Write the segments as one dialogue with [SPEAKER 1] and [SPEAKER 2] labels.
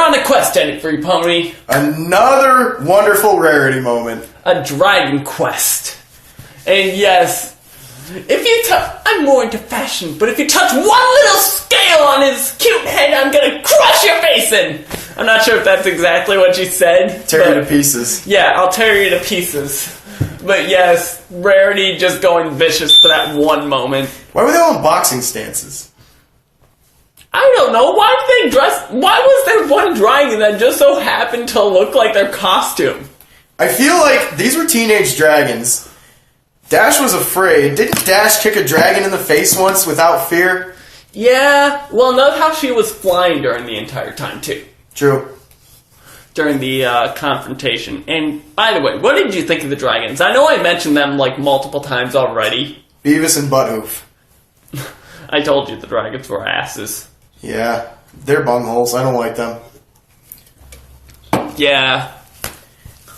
[SPEAKER 1] on a quest, Free Pony.
[SPEAKER 2] Another wonderful Rarity moment.
[SPEAKER 1] A dragon quest. And yes, if you I'm more into fashion, but if you touch one little scale on his cute head, I'm gonna crush your face in. I'm not sure if that's exactly what she said.
[SPEAKER 2] Tear you to pieces.
[SPEAKER 1] Yeah, I'll tear you to pieces. But yes, Rarity just going vicious for that one moment.
[SPEAKER 2] Why were they all in boxing stances?
[SPEAKER 1] I don't know. Why did they dress? Why was there one dragon that just so happened to look like their costume?
[SPEAKER 2] I feel like these were teenage dragons. Dash was afraid. Didn't Dash kick a dragon in the face once without fear?
[SPEAKER 1] Yeah. Well, note how she was flying during the entire time, too.
[SPEAKER 2] True.
[SPEAKER 1] During the confrontation. And, by the way, what did you think of the dragons? I know I mentioned them, like, multiple times already.
[SPEAKER 2] Beavis and Butthoof.
[SPEAKER 1] I told you the dragons were asses.
[SPEAKER 2] Yeah. They're bungholes. I don't like them.
[SPEAKER 1] Yeah.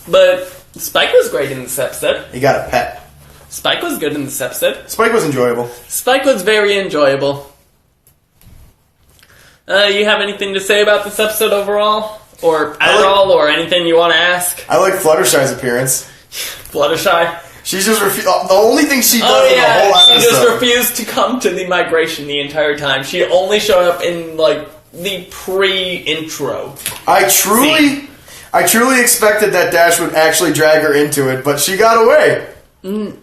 [SPEAKER 1] But Spike was great in this episode.
[SPEAKER 2] He got a pet.
[SPEAKER 1] Spike was good in this episode.
[SPEAKER 2] Spike was enjoyable.
[SPEAKER 1] Spike was very enjoyable. You have anything to say about this episode overall? Or at all, or anything you want to ask?
[SPEAKER 2] I like Fluttershy's appearance.
[SPEAKER 1] Fluttershy?
[SPEAKER 2] She's just refused. The only thing she does in the whole episode.
[SPEAKER 1] She just refused to come to the migration the entire time. She only showed up in, like, the pre-intro.
[SPEAKER 2] I truly expected that Dash would actually drag her into it, but she got away.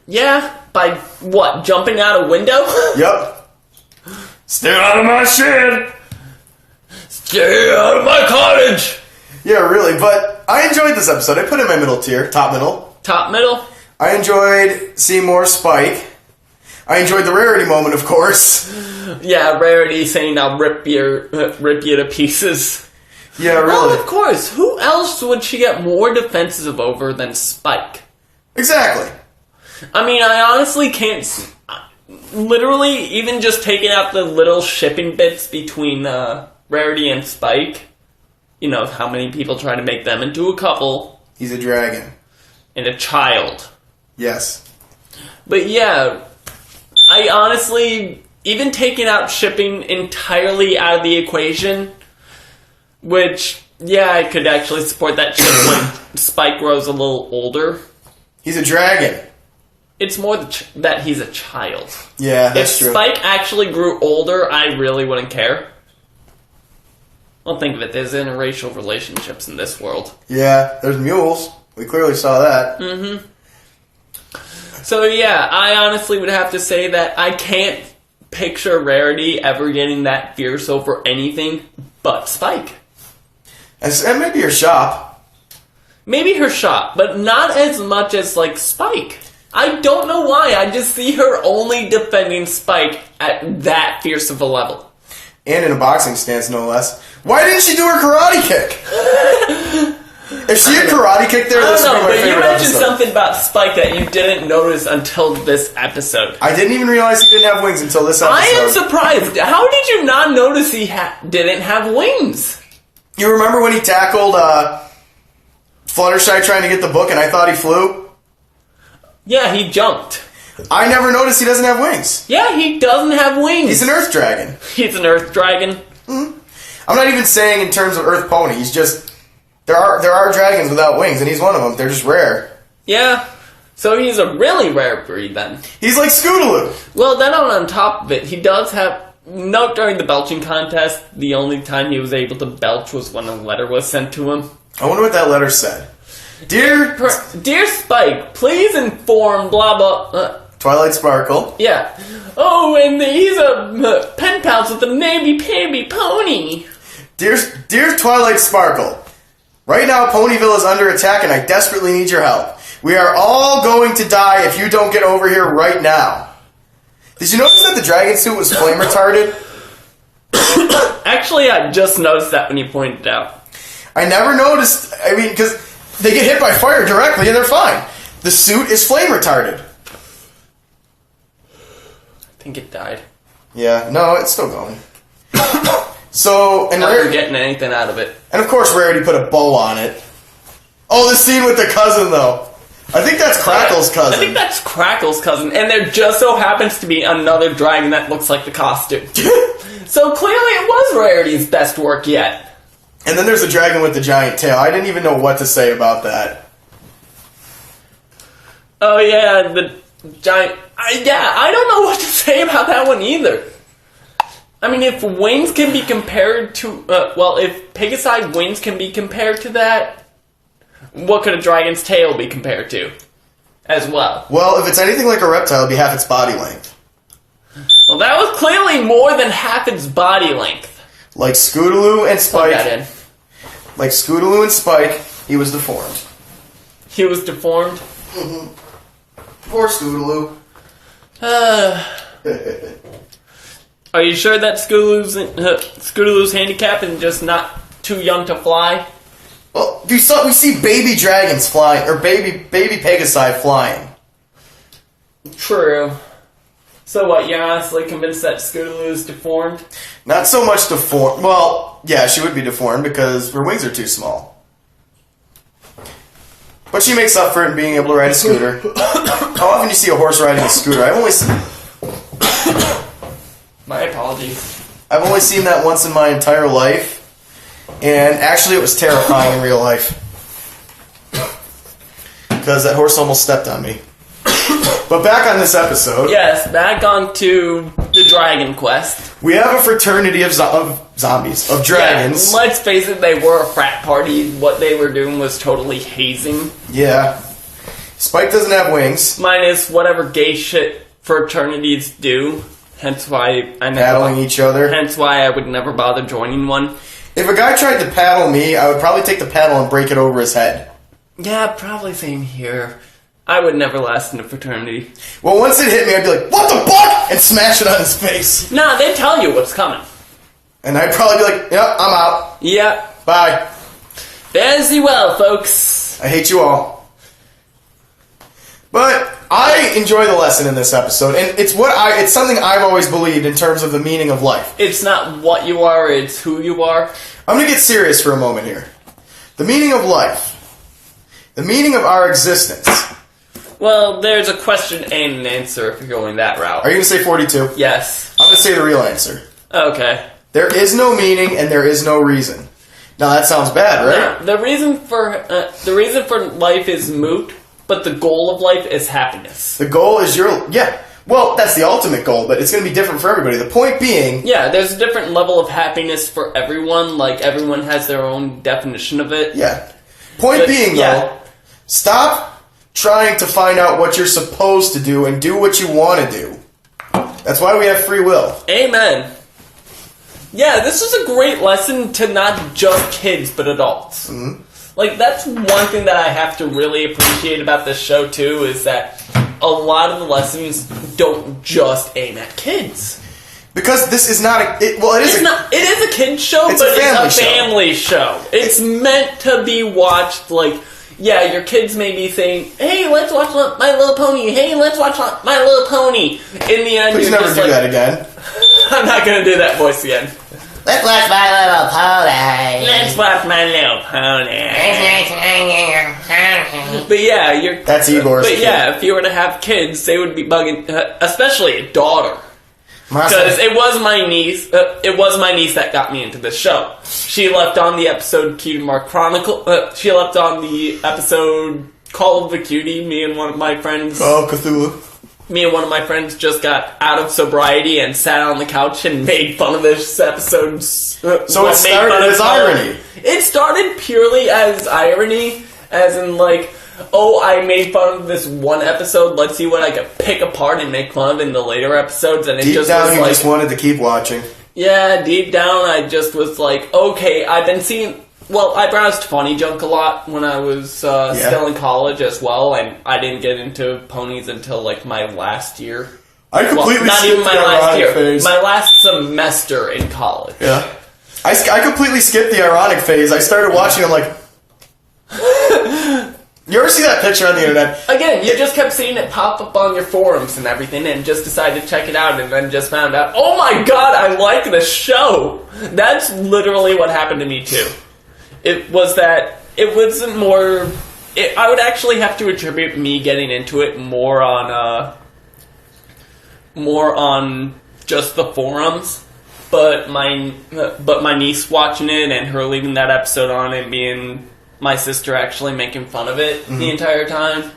[SPEAKER 1] Yeah, by what? Jumping out a window?
[SPEAKER 2] Yep. Stay out of my shed.
[SPEAKER 1] Stay out of my cottage.
[SPEAKER 2] Yeah, really, but I enjoyed this episode. I put it in my middle tier, top middle.
[SPEAKER 1] Top middle?
[SPEAKER 2] I enjoyed seeing more Spike. I enjoyed the Rarity moment, of course.
[SPEAKER 1] Yeah, Rarity saying I'll rip you to pieces.
[SPEAKER 2] Yeah, really.
[SPEAKER 1] Well, of course. Who else would she get more defensive over than Spike?
[SPEAKER 2] Exactly.
[SPEAKER 1] I mean, I honestly can't... Literally, even just taking out the little shipping bits between Rarity and Spike, you know, how many people try to make them into a couple.
[SPEAKER 2] He's a dragon.
[SPEAKER 1] And a child.
[SPEAKER 2] Yes.
[SPEAKER 1] But yeah, I honestly, even taking out shipping entirely out of the equation, which, yeah, I could actually support that ship when Spike grows a little older.
[SPEAKER 2] He's a dragon.
[SPEAKER 1] It's more that he's a child.
[SPEAKER 2] Yeah, that's true.
[SPEAKER 1] If Spike actually grew older, I really wouldn't care. Well, think of it, there's interracial relationships in this world.
[SPEAKER 2] Yeah, there's mules. We clearly saw that.
[SPEAKER 1] Mm-hmm. So yeah, I honestly would have to say that I can't picture Rarity ever getting that fierce over anything but Spike.
[SPEAKER 2] And maybe her shop.
[SPEAKER 1] Maybe her shop, but not as much as, like, Spike. I don't know why, I just see her only defending Spike at that fierce of a level.
[SPEAKER 2] And in a boxing stance, no less. Why didn't she do her karate kick? If she had karate kick there, this would be my favorite episode.
[SPEAKER 1] But you mentioned something about Spike that you didn't notice until this episode.
[SPEAKER 2] I didn't even realize he didn't have wings until this episode.
[SPEAKER 1] I am surprised. How did you not notice he didn't have wings?
[SPEAKER 2] You remember when he tackled Fluttershy trying to get the book and I thought he flew?
[SPEAKER 1] Yeah, he jumped.
[SPEAKER 2] I never noticed he doesn't have wings.
[SPEAKER 1] Yeah, he doesn't have wings.
[SPEAKER 2] He's an earth dragon.
[SPEAKER 1] He's an earth dragon.
[SPEAKER 2] Mm-hmm. I'm not even saying in terms of earth pony. He's just... There are dragons without wings, and he's one of them. They're just rare.
[SPEAKER 1] Yeah. So he's a really rare breed, then.
[SPEAKER 2] He's like Scootaloo.
[SPEAKER 1] Well, then on top of it, he does have... Note during the belching contest, the only time he was able to belch was when a letter was sent to him.
[SPEAKER 2] I wonder what that letter said.
[SPEAKER 1] Dear Spike, please inform blah blah...
[SPEAKER 2] Twilight Sparkle.
[SPEAKER 1] Yeah. Oh, and he's a pen pals with a namby-pamby pony.
[SPEAKER 2] Dear Twilight Sparkle, right now Ponyville is under attack and I desperately need your help. We are all going to die if you don't get over here right now. Did you notice that the dragon suit was flame retarded?
[SPEAKER 1] Actually, I just noticed that when you pointed it out.
[SPEAKER 2] I never noticed, I mean, because they get hit by fire directly and they're fine. The suit is flame retarded.
[SPEAKER 1] I think it died.
[SPEAKER 2] Yeah, no, it's still going. So, and
[SPEAKER 1] Not getting anything out of it.
[SPEAKER 2] And of course, Rarity put a bow on it. Oh, the scene with the cousin, though. I think that's Crackle's cousin.
[SPEAKER 1] I think that's Crackle's cousin, and there just so happens to be another dragon that looks like the costume. So clearly, it was Rarity's best work yet.
[SPEAKER 2] And then there's the dragon with the giant tail. I didn't even know what to say about that.
[SPEAKER 1] Oh yeah, the giant... I don't know what to say about that one either. I mean, if wings can be compared to... if Pegasi wings can be compared to that, what could a dragon's tail be compared to as well?
[SPEAKER 2] Well, if it's anything like a reptile, it'd be half its body length.
[SPEAKER 1] Well, that was clearly more than half its body length.
[SPEAKER 2] Like Scootaloo and Spike.
[SPEAKER 1] Plug that in.
[SPEAKER 2] Like Scootaloo and Spike, he was deformed.
[SPEAKER 1] He was deformed?
[SPEAKER 2] Mm-hmm. Poor Scootaloo.
[SPEAKER 1] Are you sure that Scootaloo's handicap and just not too young to fly?
[SPEAKER 2] Well, we see baby dragons flying, or baby Pegasi flying.
[SPEAKER 1] True. So what, you're honestly convinced that Scootaloo's deformed?
[SPEAKER 2] Not so much deformed. Well, yeah, she would be deformed because her wings are too small. But she makes up for it in being able to ride a scooter. How often do you see a horse riding a scooter? I've only seen...
[SPEAKER 1] My apologies.
[SPEAKER 2] I've only seen that once in my entire life. And actually it was terrifying in real life. Because that horse almost stepped on me. But back on this episode.
[SPEAKER 1] Yes, back on to the Dragon Quest.
[SPEAKER 2] We have a fraternity of zombies, of dragons.
[SPEAKER 1] Yeah, let's face it, they were a frat party. What they were doing was totally hazing.
[SPEAKER 2] Yeah. Spike doesn't have wings.
[SPEAKER 1] Minus whatever gay shit fraternities do. Hence why I never...
[SPEAKER 2] Paddling each other.
[SPEAKER 1] Hence why I would never bother joining one.
[SPEAKER 2] If a guy tried to paddle me, I would probably take the paddle and break it over his head.
[SPEAKER 1] Yeah, probably same here. I would never last in a fraternity.
[SPEAKER 2] Well, once it hit me, I'd be like, "What the fuck?" and smash it on his face.
[SPEAKER 1] Nah, they tell you what's coming.
[SPEAKER 2] And I'd probably be like, "Yep, I'm out.
[SPEAKER 1] Yep.
[SPEAKER 2] Bye.
[SPEAKER 1] Fares thee well, folks.
[SPEAKER 2] I hate you all." But I enjoy the lesson in this episode, and it's something I've always believed in terms of the meaning of life.
[SPEAKER 1] It's not what you are, it's who you are.
[SPEAKER 2] I'm going to get serious for a moment here. The meaning of life. The meaning of our existence.
[SPEAKER 1] Well, there's a question and an answer if you're going that route.
[SPEAKER 2] Are you going to say 42?
[SPEAKER 1] Yes.
[SPEAKER 2] I'm going to say the real answer.
[SPEAKER 1] Okay.
[SPEAKER 2] There is no meaning and there is no reason. Now that sounds bad, right?
[SPEAKER 1] Now, the reason for life is moot, but the goal of life is happiness.
[SPEAKER 2] The goal is well, that's the ultimate goal, but it's going to be different for everybody. The point being...
[SPEAKER 1] Yeah, there's a different level of happiness for everyone. Like, everyone has their own definition of it.
[SPEAKER 2] Yeah. Point being, though, stop trying to find out what you're supposed to do and do what you want to do. That's why we have free will.
[SPEAKER 1] Amen. Yeah, this is a great lesson to not just kids, but adults.
[SPEAKER 2] Mm-hmm.
[SPEAKER 1] Like, that's one thing that I have to really appreciate about this show, too, is that a lot of the lessons don't just aim at kids.
[SPEAKER 2] Because this is not it is
[SPEAKER 1] a kid's show, but it's a family show. It's meant to be watched, like, yeah, your kids may be saying, "Hey, let's watch My Little Pony. Hey, let's watch My Little Pony." In the end,
[SPEAKER 2] please
[SPEAKER 1] you're
[SPEAKER 2] never
[SPEAKER 1] just
[SPEAKER 2] do
[SPEAKER 1] like,
[SPEAKER 2] that again.
[SPEAKER 1] I'm not going to do that voice again.
[SPEAKER 3] Let's watch My Little Pony.
[SPEAKER 1] Let's watch My Little Pony. But yeah,
[SPEAKER 2] that's Igor's
[SPEAKER 1] But
[SPEAKER 2] kid.
[SPEAKER 1] yeah, if you were to have kids, they would be bugging, especially a daughter. Because it was my niece. It was my niece that got me into this show. She left on the episode Cutie Chronicle. She left on the episode Call of the Cutie. Me and one of my friends.
[SPEAKER 2] Oh, Cthulhu.
[SPEAKER 1] Me and one of my friends just got out of sobriety and sat on the couch and made fun of this episode.
[SPEAKER 2] So it started as irony.
[SPEAKER 1] It started purely as irony, as in like, oh, I made fun of this one episode. Let's see what I could pick apart and make fun of in the later episodes. And it
[SPEAKER 2] deep
[SPEAKER 1] just
[SPEAKER 2] down,
[SPEAKER 1] was
[SPEAKER 2] you
[SPEAKER 1] like,
[SPEAKER 2] just wanted to keep watching.
[SPEAKER 1] Yeah, deep down, I just was like, okay, I've been seeing. Well, I browsed Funny Junk a lot when I was still in college as well, and I didn't get into ponies until like my last year.
[SPEAKER 2] I completely
[SPEAKER 1] not
[SPEAKER 2] skipped
[SPEAKER 1] even my
[SPEAKER 2] the
[SPEAKER 1] last
[SPEAKER 2] ironic
[SPEAKER 1] year,
[SPEAKER 2] phase.
[SPEAKER 1] my last semester in college.
[SPEAKER 2] Yeah, I completely skipped the ironic phase. I started watching. I'm like. You ever see that picture on the internet?
[SPEAKER 1] Again, you just kept seeing it pop up on your forums and everything and just decided to check it out and then just found out, oh my god, I like this show! That's literally what happened to me too. It was that, it wasn't more, I would actually have to attribute me getting into it more on just the forums. but my niece watching it and her leaving that episode on and being my sister actually making fun of it the entire time.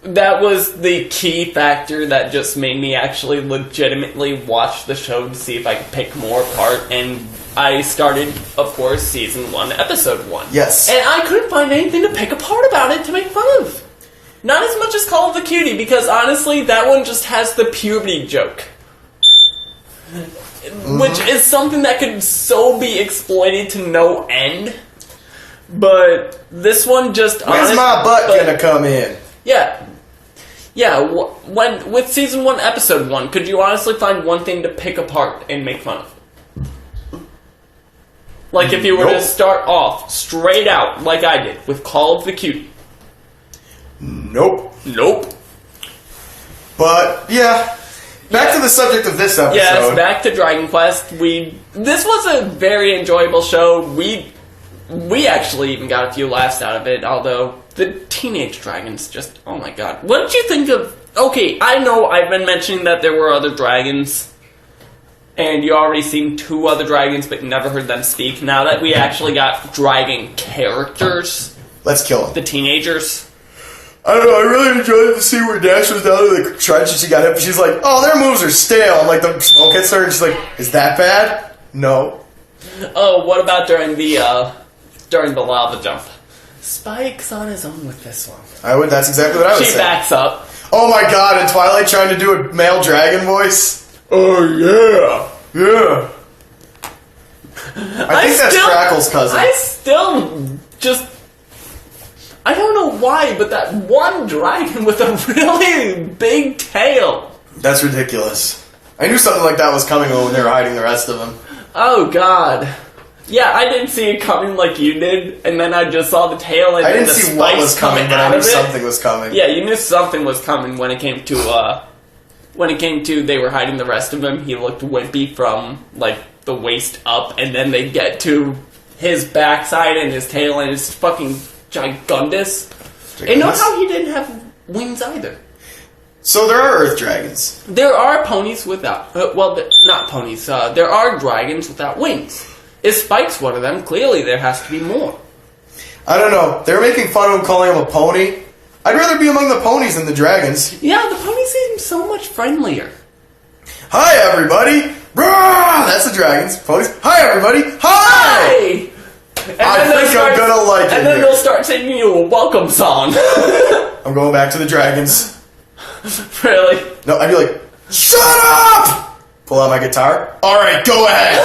[SPEAKER 1] That was the key factor that just made me actually legitimately watch the show to see if I could pick more apart. And I started, of course, season 1, episode 1.
[SPEAKER 2] Yes.
[SPEAKER 1] And I couldn't find anything to pick apart about it to make fun of. Not as much as Call of the Cutie, because honestly, that one just has the puberty joke. Which is something that could so be exploited to no end. But this one just...
[SPEAKER 2] When's my butt gonna come in?
[SPEAKER 1] Yeah. Yeah, with season 1, episode 1, could you honestly find one thing to pick apart and make fun of? Like if you were to start off straight out, like I did, with Call of the Cutie.
[SPEAKER 2] Nope. But, yeah. Back to the subject of this episode.
[SPEAKER 1] Yes, back to Dragon Quest. This was a very enjoyable show. We actually even got a few laughs out of it, although the teenage dragons just, oh my god. What did you think of... Okay, I know I've been mentioning that there were other dragons, and you already seen 2 other dragons, but you never heard them speak. Now that we actually got dragon characters...
[SPEAKER 2] Let's kill them.
[SPEAKER 1] The teenagers...
[SPEAKER 2] I don't know, I really enjoyed to see where Dash was down to the trench and she got hit, but she's like, oh, their moves are stale. And like the smoke hits her and she's like, is that bad? No.
[SPEAKER 1] Oh, what about during the lava jump? Spike's on his own with this one.
[SPEAKER 2] That's exactly what I would say.
[SPEAKER 1] She backs up.
[SPEAKER 2] Oh my god, and Twilight trying to do a male dragon voice? Oh yeah. Yeah. I think that's Crackle's cousin.
[SPEAKER 1] I still just... I don't know why, but that one dragon with a really big tail.
[SPEAKER 2] That's ridiculous. I knew something like that was coming when they were hiding the rest of them.
[SPEAKER 1] Oh god. Yeah, I didn't see it coming like you did, and then I just saw the tail and
[SPEAKER 2] I didn't
[SPEAKER 1] the
[SPEAKER 2] see what was coming, but I knew something was coming.
[SPEAKER 1] Yeah, you knew something was coming when it came to they were hiding the rest of him. He looked wimpy from like the waist up, and then they get to his backside and his tail and his fucking gigundous. And note how he didn't have wings either.
[SPEAKER 2] So there are earth dragons.
[SPEAKER 1] There are ponies without... not ponies. There are dragons without wings. If Spike's one of them, clearly there has to be more.
[SPEAKER 2] I don't know. They're making fun of him calling him a pony. I'd rather be among the ponies than the dragons.
[SPEAKER 1] Yeah, the ponies seem so much friendlier.
[SPEAKER 2] Hi, everybody! Brah! That's the dragons. Ponies. Hi, everybody! Hi!
[SPEAKER 1] And
[SPEAKER 2] I think I'm gonna like it.
[SPEAKER 1] And then they'll start singing you a welcome song.
[SPEAKER 2] I'm going back to the dragons.
[SPEAKER 1] Really?
[SPEAKER 2] No, I'd be like, shut up! Pull out my guitar. Alright, go ahead!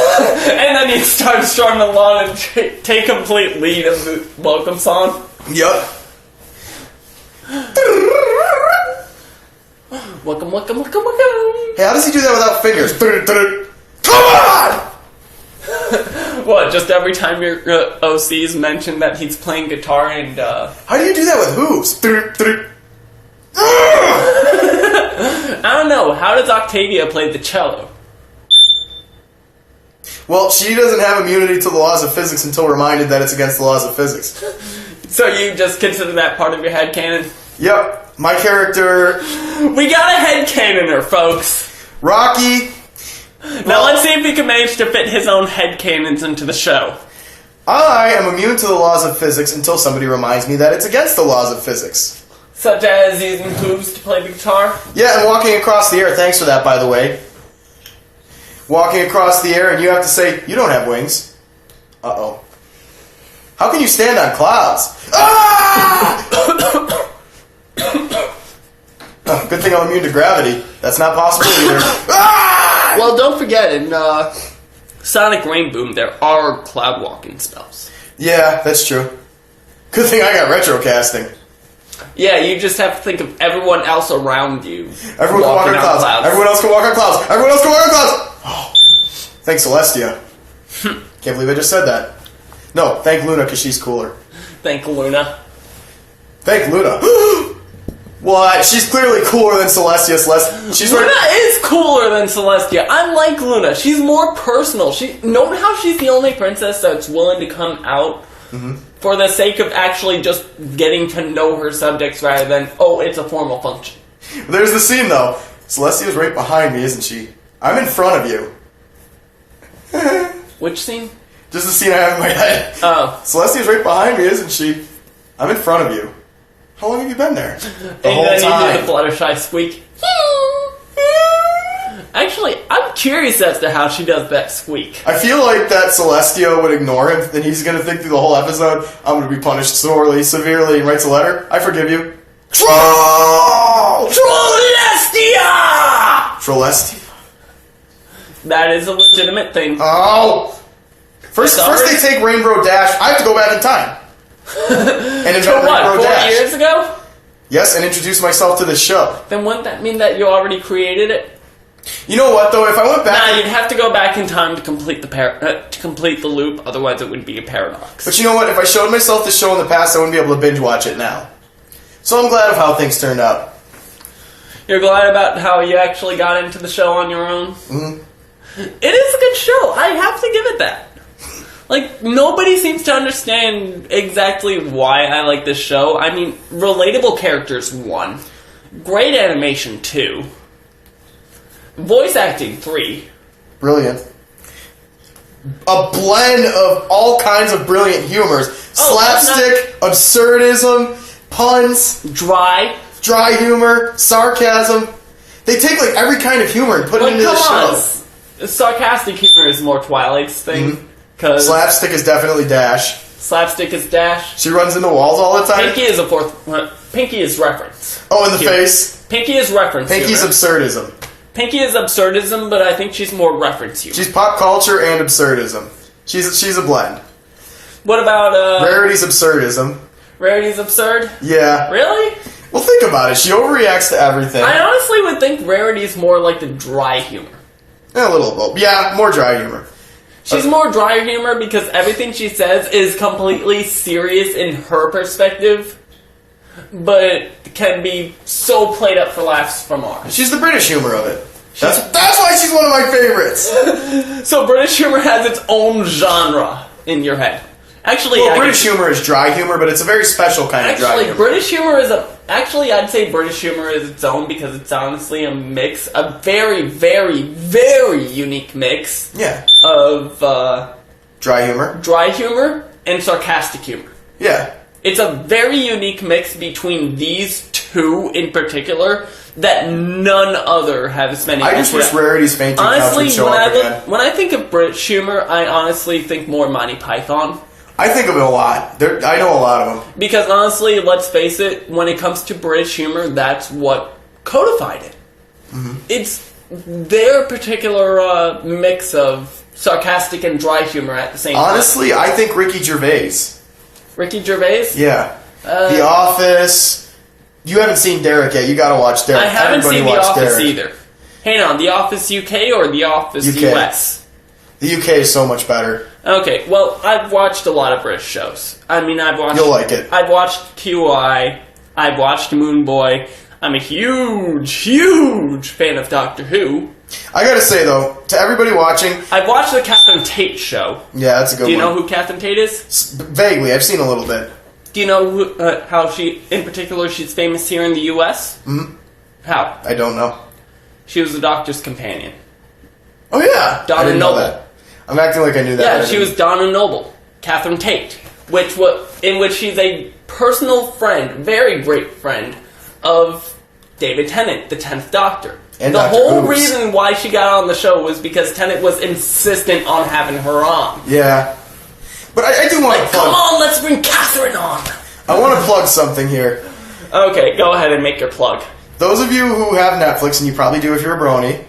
[SPEAKER 1] And then you start strumming along and take complete lead of the welcome song.
[SPEAKER 2] Yup.
[SPEAKER 1] Welcome, welcome, welcome, welcome.
[SPEAKER 2] Hey, how does he do that without fingers? Come on!
[SPEAKER 1] What, just every time your OCs mention that he's playing guitar and,
[SPEAKER 2] How do you do that with hooves?
[SPEAKER 1] I don't know, how does Octavia play the cello?
[SPEAKER 2] Well, she doesn't have immunity to the laws of physics until reminded that it's against the laws of physics.
[SPEAKER 1] So you just consider that part of your headcanon?
[SPEAKER 2] Yep. My character...
[SPEAKER 1] We got a headcanoner, folks!
[SPEAKER 2] Rocky...
[SPEAKER 1] Now let's see if he can manage to fit his own headcanons into the show.
[SPEAKER 2] I am immune to the laws of physics until somebody reminds me that it's against the laws of physics.
[SPEAKER 1] Such as using hooves to play the guitar?
[SPEAKER 2] Yeah, and walking across the air. Thanks for that, by the way. Walking across the air and you have to say, you don't have wings. Uh-oh. How can you stand on clouds? Ah! Oh, good thing I'm immune to gravity. That's not possible either. Ah!
[SPEAKER 1] Well, don't forget, in Sonic Rainboom, there are cloud walking spells.
[SPEAKER 2] Yeah, that's true. Good thing I got retrocasting.
[SPEAKER 1] Yeah, you just have to think of everyone else around you.
[SPEAKER 2] Everyone can walk on clouds. Everyone else can walk on clouds. Everyone else can walk on clouds. Oh, thanks, Celestia. Can't believe I just said that. No, thank Luna because she's cooler.
[SPEAKER 1] Thank Luna.
[SPEAKER 2] Thank Luna. What? She's clearly cooler than Celestia.
[SPEAKER 1] Luna is cooler than Celestia. I like Luna. She's more personal. Note how she's the only princess that's willing to come out for the sake of actually just getting to know her subjects rather than, oh, it's a formal function.
[SPEAKER 2] There's the scene, though. Celestia's right behind me, isn't she? I'm in front of you.
[SPEAKER 1] Which scene?
[SPEAKER 2] Just the scene I have in my head.
[SPEAKER 1] Oh.
[SPEAKER 2] Celestia's right behind me, isn't she? I'm in front of you. How long have you been there? The
[SPEAKER 1] And
[SPEAKER 2] whole
[SPEAKER 1] then you do
[SPEAKER 2] time.
[SPEAKER 1] the Fluttershy squeak. Actually, I'm curious as to how she does that squeak.
[SPEAKER 2] I feel like that Celestia would ignore him, and he's going to think through the whole episode, I'm going to be punished sorely, severely, and writes a letter. I forgive you. Troll!
[SPEAKER 1] Trolestia!
[SPEAKER 2] Trolestia?
[SPEAKER 1] That is a legitimate thing.
[SPEAKER 2] Oh! First they take Rainbow Dash. I have to go back in time. And invent
[SPEAKER 1] So what,
[SPEAKER 2] Rainbow
[SPEAKER 1] 4
[SPEAKER 2] Dash.
[SPEAKER 1] years ago?
[SPEAKER 2] Yes, and introduce myself to this show.
[SPEAKER 1] Then wouldn't that mean that you already created it?
[SPEAKER 2] You know what, though? If I went back...
[SPEAKER 1] Nah, you'd have to go back in time to complete the loop, otherwise it would be a paradox.
[SPEAKER 2] But you know what? If I showed myself this show in the past, I wouldn't be able to binge watch it now. So I'm glad of how things turned out.
[SPEAKER 1] You're glad about how you actually got into the show on your own?
[SPEAKER 2] Mm-hmm.
[SPEAKER 1] It is a good show. I have to give it that. Like, nobody seems to understand exactly why I like this show. I mean, relatable characters, 1. Great animation, 2. Voice acting, 3.
[SPEAKER 2] Brilliant. A blend of all kinds of brilliant humors. Slapstick, absurdism, puns,
[SPEAKER 1] Dry.
[SPEAKER 2] dry humor, sarcasm. They take like every kind of humor and put it
[SPEAKER 1] Like,
[SPEAKER 2] into the
[SPEAKER 1] come
[SPEAKER 2] show.
[SPEAKER 1] on. Sarcastic humor is more Twilight's thing. Because
[SPEAKER 2] Slapstick is definitely Dash.
[SPEAKER 1] slapstick is Dash.
[SPEAKER 2] She runs into walls all the time.
[SPEAKER 1] Pinky is Pinky is reference.
[SPEAKER 2] Oh, in the
[SPEAKER 1] Humor.
[SPEAKER 2] face.
[SPEAKER 1] Pinky is reference
[SPEAKER 2] Pinky's
[SPEAKER 1] humor.
[SPEAKER 2] absurdism.
[SPEAKER 1] Pinky is absurdism, but I think she's more reference humor.
[SPEAKER 2] She's pop culture and absurdism. She's a blend.
[SPEAKER 1] What about
[SPEAKER 2] Rarity's absurdism.
[SPEAKER 1] Rarity's absurd?
[SPEAKER 2] Yeah.
[SPEAKER 1] Really?
[SPEAKER 2] Well, think about it. She overreacts to everything.
[SPEAKER 1] I honestly would think Rarity's more like the dry humor.
[SPEAKER 2] A little of both. Yeah, more dry humor.
[SPEAKER 1] She's more dry humor because everything she says is completely serious in her perspective, but can be so played up for laughs from ours.
[SPEAKER 2] She's the British humor of it. That's why she's one of my favorites.
[SPEAKER 1] So British humor has its own genre in your head. Actually,
[SPEAKER 2] Well, British humor is dry humor, but it's a very special kind of dry
[SPEAKER 1] Actually,
[SPEAKER 2] humor.
[SPEAKER 1] British humor is I'd say British humor is its own because it's honestly a mix, a very, very, very unique mix
[SPEAKER 2] Yeah.
[SPEAKER 1] of
[SPEAKER 2] Dry humor.
[SPEAKER 1] dry humor and sarcastic humor.
[SPEAKER 2] Yeah.
[SPEAKER 1] It's a very unique mix between these two in particular that none other has many.
[SPEAKER 2] I just wish Rarity's fainting couch
[SPEAKER 1] Honestly,
[SPEAKER 2] would show up again.
[SPEAKER 1] when I think of British humor, I honestly think more Monty Python.
[SPEAKER 2] I think of it a lot. I know a lot of them.
[SPEAKER 1] Because honestly, let's face it, when it comes to British humor, that's what codified it.
[SPEAKER 2] Mm-hmm.
[SPEAKER 1] It's their particular mix of sarcastic and dry humor at the same time.
[SPEAKER 2] Honestly, I think Ricky Gervais.
[SPEAKER 1] Ricky Gervais?
[SPEAKER 2] Yeah. The Office. You haven't seen Derek yet. You gotta watch Derek.
[SPEAKER 1] I haven't
[SPEAKER 2] Everybody
[SPEAKER 1] seen The
[SPEAKER 2] watch
[SPEAKER 1] Office
[SPEAKER 2] Derek.
[SPEAKER 1] either. Hang on, The Office UK or The Office
[SPEAKER 2] UK.
[SPEAKER 1] US?
[SPEAKER 2] The UK is so much better.
[SPEAKER 1] Okay, well, I've watched a lot of British shows. I mean, I've watched...
[SPEAKER 2] You'll like it.
[SPEAKER 1] I've watched QI. I've watched Moon Boy. I'm a huge, huge fan of Doctor Who.
[SPEAKER 2] I gotta say, though, to everybody watching...
[SPEAKER 1] I've watched the Catherine Tate show.
[SPEAKER 2] Yeah, that's a good one.
[SPEAKER 1] Do you know who Catherine Tate is?
[SPEAKER 2] Vaguely. I've seen a little bit.
[SPEAKER 1] Do you know who, how she, in particular, she's famous here in the U.S.?
[SPEAKER 2] Mm-hmm.
[SPEAKER 1] How?
[SPEAKER 2] I don't know.
[SPEAKER 1] She was the Doctor's companion.
[SPEAKER 2] Oh, yeah.
[SPEAKER 1] Donna
[SPEAKER 2] I didn't know
[SPEAKER 1] Noble.
[SPEAKER 2] that. I'm acting like I knew that.
[SPEAKER 1] Yeah,
[SPEAKER 2] but I
[SPEAKER 1] she was
[SPEAKER 2] didn't.
[SPEAKER 1] Donna Noble, Catherine Tate, in which she's a personal friend, very great friend, of David Tennant, the 10th Doctor.
[SPEAKER 2] And
[SPEAKER 1] the
[SPEAKER 2] Dr.
[SPEAKER 1] whole
[SPEAKER 2] Who's.
[SPEAKER 1] reason why she got on the show was because Tennant was insistent on having her on.
[SPEAKER 2] Yeah. But I do want to
[SPEAKER 1] Come
[SPEAKER 2] plug...
[SPEAKER 1] on, let's bring Catherine on!
[SPEAKER 2] I want to plug something here.
[SPEAKER 1] Okay, go ahead and make your plug.
[SPEAKER 2] Those of you who have Netflix, and you probably do if you're a brony,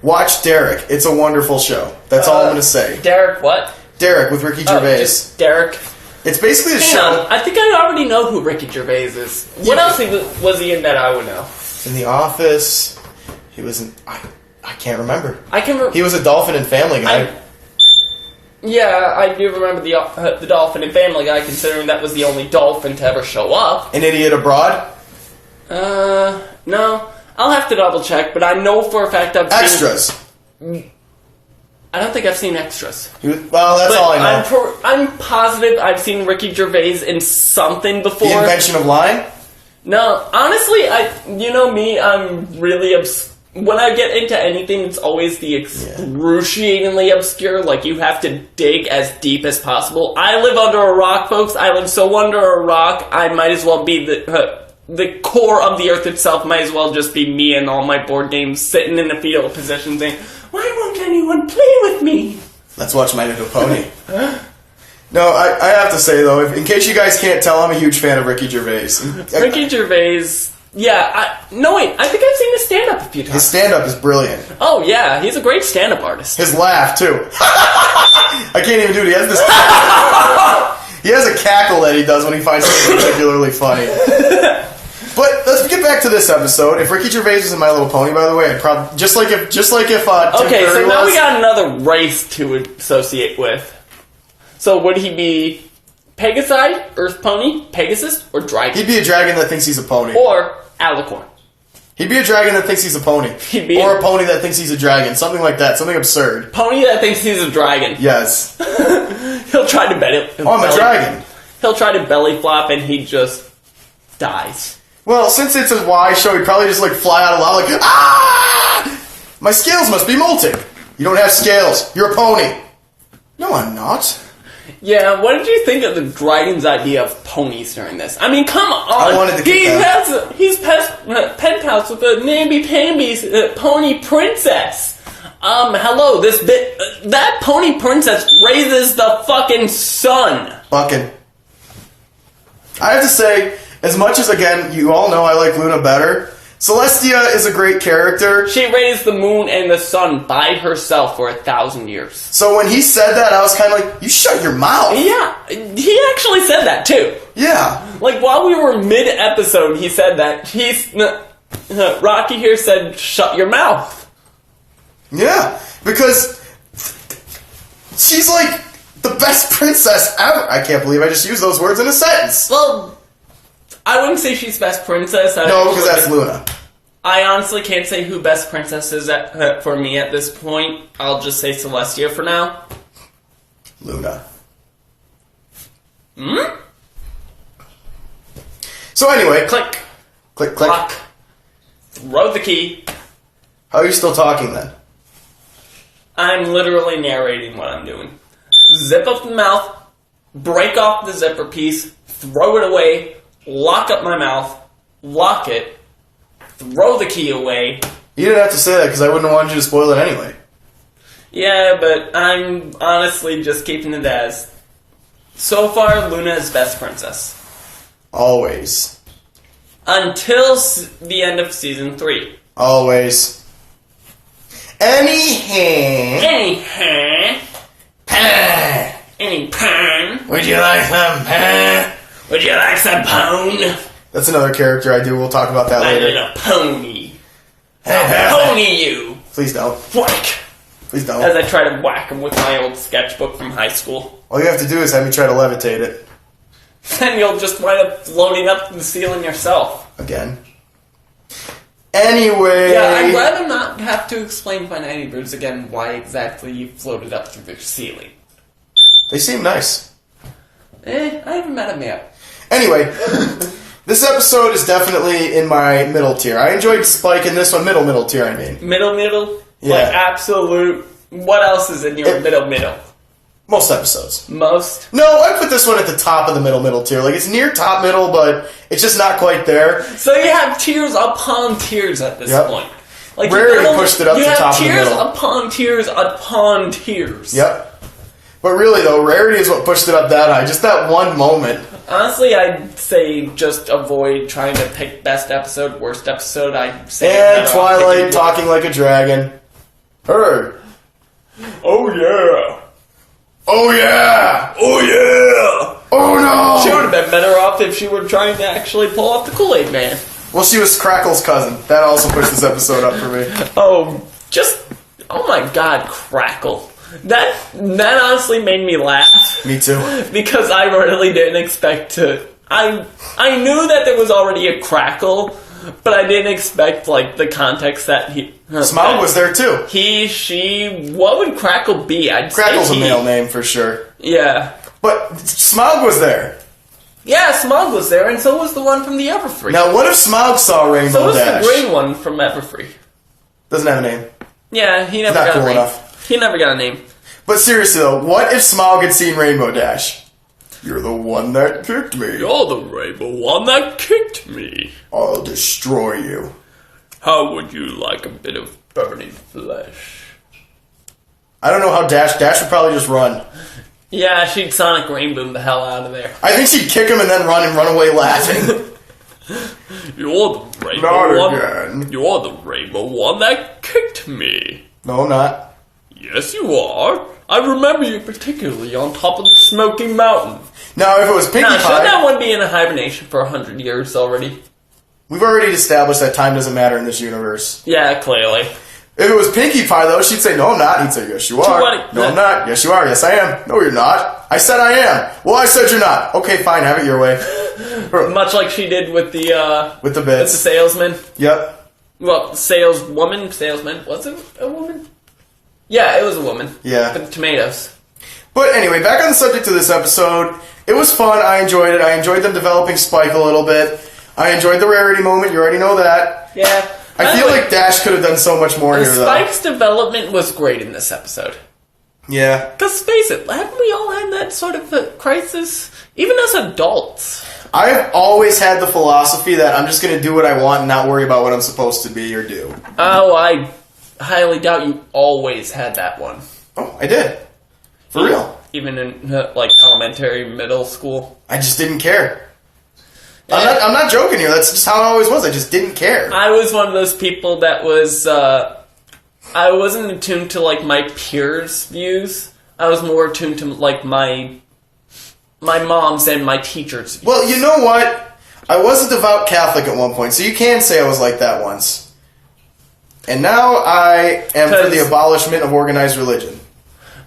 [SPEAKER 2] watch Derek. It's a wonderful show. That's all I'm going to say.
[SPEAKER 1] Derek what?
[SPEAKER 2] Derek with Ricky
[SPEAKER 1] Oh,
[SPEAKER 2] Gervais.
[SPEAKER 1] just Derek.
[SPEAKER 2] It's basically a
[SPEAKER 1] Hang
[SPEAKER 2] show...
[SPEAKER 1] on, I think I already know who Ricky Gervais is. What
[SPEAKER 2] Yeah.
[SPEAKER 1] else was he in that I would know?
[SPEAKER 2] In The Office. He was in... I can't remember.
[SPEAKER 1] I can
[SPEAKER 2] He was a dolphin in Family Guy.
[SPEAKER 1] Yeah, I do remember the dolphin in Family Guy, considering that was the only dolphin to ever show up.
[SPEAKER 2] An Idiot Abroad.
[SPEAKER 1] No. I'll have to double check, but I know for a fact I've seen...
[SPEAKER 2] Extras.
[SPEAKER 1] I don't think I've seen Extras.
[SPEAKER 2] Well, that's
[SPEAKER 1] But
[SPEAKER 2] all I know.
[SPEAKER 1] I'm positive I've seen Ricky Gervais in something before.
[SPEAKER 2] The Invention of Lying.
[SPEAKER 1] No, honestly, you know me, I'm really when I get into anything, it's always the excruciatingly obscure. Like, you have to dig as deep as possible. I live under a rock, folks. I live so under a rock, I might as well be the core of the earth itself. Might as well just be me and all my board games sitting in the fetal position saying, why won't anyone play with me?
[SPEAKER 2] Let's watch My Little Pony. No, I have to say, though, in case you guys can't tell, I'm a huge fan of Ricky Gervais.
[SPEAKER 1] Ricky Gervais... Yeah, I think I've seen his stand-up a few times.
[SPEAKER 2] His stand-up is brilliant.
[SPEAKER 1] Oh, yeah, he's a great stand-up artist.
[SPEAKER 2] His laugh, too. I can't even do it. He has this... he has a cackle that he does when he finds something particularly funny. But let's get back to this episode. If Ricky Gervais was in My Little Pony, by the way, I'd probably... Just like if Tim
[SPEAKER 1] okay,
[SPEAKER 2] Curry
[SPEAKER 1] so now
[SPEAKER 2] was,
[SPEAKER 1] we got another race to associate with. So would he be... Pegasi, Earth Pony, Pegasus, or Dragon?
[SPEAKER 2] He'd be a dragon that thinks he's a pony.
[SPEAKER 1] Or Alicorn.
[SPEAKER 2] He'd be a dragon that thinks he's a pony. Or a pony that thinks he's a dragon. Something like that. Something absurd.
[SPEAKER 1] Pony that thinks he's a dragon.
[SPEAKER 2] Yes.
[SPEAKER 1] He'll try to
[SPEAKER 2] I'm a dragon.
[SPEAKER 1] He'll try to belly flop and he just dies.
[SPEAKER 2] Well, since it's a Y show, he'd probably just fly out of lava like, ah! My scales must be molting. You don't have scales. You're a pony. No, I'm not.
[SPEAKER 1] Yeah, what did you think of the dragon's idea of ponies during this? I mean, come on.
[SPEAKER 2] I wanted to get that.
[SPEAKER 1] He's pen pals with a namby-pamby's pony princess. Hello, that pony princess raises the fucking sun.
[SPEAKER 2] Fucking. I have to say, as much as, again, you all know I like Luna better, Celestia is a great character.
[SPEAKER 1] She raised the moon and the sun by herself for 1,000 years.
[SPEAKER 2] So when he said that, I was kind of like, you shut your mouth.
[SPEAKER 1] Yeah, he actually said that too.
[SPEAKER 2] Yeah.
[SPEAKER 1] Like, while we were mid-episode, he said that. Rocky here said, shut your mouth.
[SPEAKER 2] Yeah, because she's like the best princess ever. I can't believe I just used those words in a sentence.
[SPEAKER 1] Well... I wouldn't say she's best princess.
[SPEAKER 2] No, because that's Luna.
[SPEAKER 1] I honestly can't say who best princess is for me at this point. I'll just say Celestia for now.
[SPEAKER 2] Luna. So anyway.
[SPEAKER 1] Click.
[SPEAKER 2] Click, click.
[SPEAKER 1] Lock. Throw the key.
[SPEAKER 2] How are you still talking then?
[SPEAKER 1] I'm literally narrating what I'm doing. Zip up the mouth. Break off the zipper piece. Throw it away. Lock up my mouth, lock it, throw the key away.
[SPEAKER 2] You didn't have to say that because I wouldn't have wanted you to spoil it anyway.
[SPEAKER 1] Yeah, but I'm honestly just keeping it as... So far, Luna is best princess.
[SPEAKER 2] Always.
[SPEAKER 1] Until the end of Season 3.
[SPEAKER 2] Always. Anyhow.
[SPEAKER 3] Pan.
[SPEAKER 1] Any pan?
[SPEAKER 3] Would you like some pan?
[SPEAKER 1] Would you like some pone?
[SPEAKER 2] That's another character I do. We'll talk about that
[SPEAKER 1] My
[SPEAKER 2] later.
[SPEAKER 1] little pony. I'll pony you.
[SPEAKER 2] Please don't.
[SPEAKER 1] Whack.
[SPEAKER 2] Please don't.
[SPEAKER 1] As I try to whack him with my old sketchbook from high school.
[SPEAKER 2] All you have to do is have me try to levitate it.
[SPEAKER 1] Then you'll just wind up floating up to the ceiling yourself.
[SPEAKER 2] Again. Anyway.
[SPEAKER 1] Yeah, I'd rather not have to explain to my neighbors again why exactly you floated up through the ceiling.
[SPEAKER 2] They seem nice.
[SPEAKER 1] I haven't met him yet.
[SPEAKER 2] Anyway, this episode is definitely in my middle tier. I enjoyed Spike in this one. Middle tier, I mean.
[SPEAKER 1] Middle?
[SPEAKER 2] Yeah.
[SPEAKER 1] Like absolute... What else is in your middle?
[SPEAKER 2] Most episodes.
[SPEAKER 1] Most?
[SPEAKER 2] No, I put this one at the top of the middle tier. Like, it's near top middle, but it's just not quite there.
[SPEAKER 1] So you have tiers upon tiers at this point. Like,
[SPEAKER 2] Rarity pushed it up to top of the middle.
[SPEAKER 1] You have tiers upon tiers.
[SPEAKER 2] Yep. But really, though, Rarity is what pushed it up that high. Just that one moment.
[SPEAKER 1] Honestly, I'd say just avoid trying to pick best episode, worst episode. I'd say
[SPEAKER 2] and Twilight talking like a dragon. Heard.
[SPEAKER 1] Oh, yeah.
[SPEAKER 2] Oh, yeah.
[SPEAKER 1] Oh, yeah.
[SPEAKER 2] Oh, no.
[SPEAKER 1] She would have been better off if she were trying to actually pull off the Kool-Aid Man.
[SPEAKER 2] Well, she was Crackle's cousin. That also pushed this episode up for me.
[SPEAKER 1] Oh my God, Crackle. That honestly made me laugh.
[SPEAKER 2] Me too.
[SPEAKER 1] Because I really didn't expect to... I knew that there was already a Crackle, but I didn't expect, like, the context that he...
[SPEAKER 2] Smaug was there too.
[SPEAKER 1] He, she... What would Crackle be?
[SPEAKER 2] Crackle's a male name for sure.
[SPEAKER 1] Yeah.
[SPEAKER 2] But Smaug was there.
[SPEAKER 1] Yeah, Smaug was there, and so was the one from the Everfree.
[SPEAKER 2] Now, what if Smaug saw Rainbow
[SPEAKER 1] So was
[SPEAKER 2] Dash?
[SPEAKER 1] the green one from Everfree.
[SPEAKER 2] Doesn't have a name.
[SPEAKER 1] Yeah, he never
[SPEAKER 2] Not
[SPEAKER 1] got
[SPEAKER 2] cool
[SPEAKER 1] a name.
[SPEAKER 2] enough.
[SPEAKER 1] He never got a name.
[SPEAKER 2] But seriously though, what if Smile had seen Rainbow Dash? You're the one that kicked me.
[SPEAKER 1] You're the rainbow one that kicked me.
[SPEAKER 2] I'll destroy you.
[SPEAKER 1] How would you like a bit of burning flesh?
[SPEAKER 2] I don't know how Dash would probably just run.
[SPEAKER 1] Yeah, she'd Sonic Rainbow the hell out of there.
[SPEAKER 2] I think she'd kick him and then run away laughing.
[SPEAKER 1] You're the rainbow
[SPEAKER 2] Not
[SPEAKER 1] one.
[SPEAKER 2] again.
[SPEAKER 1] You're the rainbow one that kicked me.
[SPEAKER 2] No, I'm not.
[SPEAKER 1] Yes, you are. I remember you particularly on top of the Smoky Mountain.
[SPEAKER 2] Now, if it was Pinkie
[SPEAKER 1] Now, should
[SPEAKER 2] Pie,
[SPEAKER 1] that one be in a hibernation for 100 years already?
[SPEAKER 2] we've already established that time doesn't matter in this universe.
[SPEAKER 1] Yeah, clearly.
[SPEAKER 2] If it was Pinkie Pie, though, she'd say, no, I'm not. He'd say, yes, you are.
[SPEAKER 1] what?
[SPEAKER 2] No, I'm not. Yes, you are. Yes, I am. No, you're not. I said I am. Well, I said you're not. Okay, fine. Have it your way.
[SPEAKER 1] Much like she did with the
[SPEAKER 2] With the
[SPEAKER 1] with the
[SPEAKER 2] bits.
[SPEAKER 1] salesman.
[SPEAKER 2] Yep.
[SPEAKER 1] Well, salesman. Was it a woman? Yeah, it was a woman.
[SPEAKER 2] Yeah.
[SPEAKER 1] For the tomatoes.
[SPEAKER 2] But anyway, back on the subject of this episode, it was fun. I enjoyed it. I enjoyed them developing Spike a little bit. I enjoyed the rarity moment. You already know that.
[SPEAKER 1] Yeah.
[SPEAKER 2] I feel like Dash could have done so much more here, though.
[SPEAKER 1] Spike's development was great in this episode.
[SPEAKER 2] Yeah.
[SPEAKER 1] Because face it, haven't we all had that sort of a crisis? Even as adults.
[SPEAKER 2] I've always had the philosophy that I'm just going to do what I want and not worry about what I'm supposed to be or do.
[SPEAKER 1] Oh, I highly doubt you always had that one.
[SPEAKER 2] Oh, I did. For real.
[SPEAKER 1] Even in, like, elementary, middle school.
[SPEAKER 2] I just didn't care. I'm not joking here. That's just how I always was. I just didn't care.
[SPEAKER 1] I was one of those people that was, I wasn't attuned to, like, my peers' views. I was more attuned to, like, my mom's and my teacher's views.
[SPEAKER 2] Well, you know what? I was a devout Catholic at one point, so you can say I was like that once. And now I am for the abolishment of organized religion.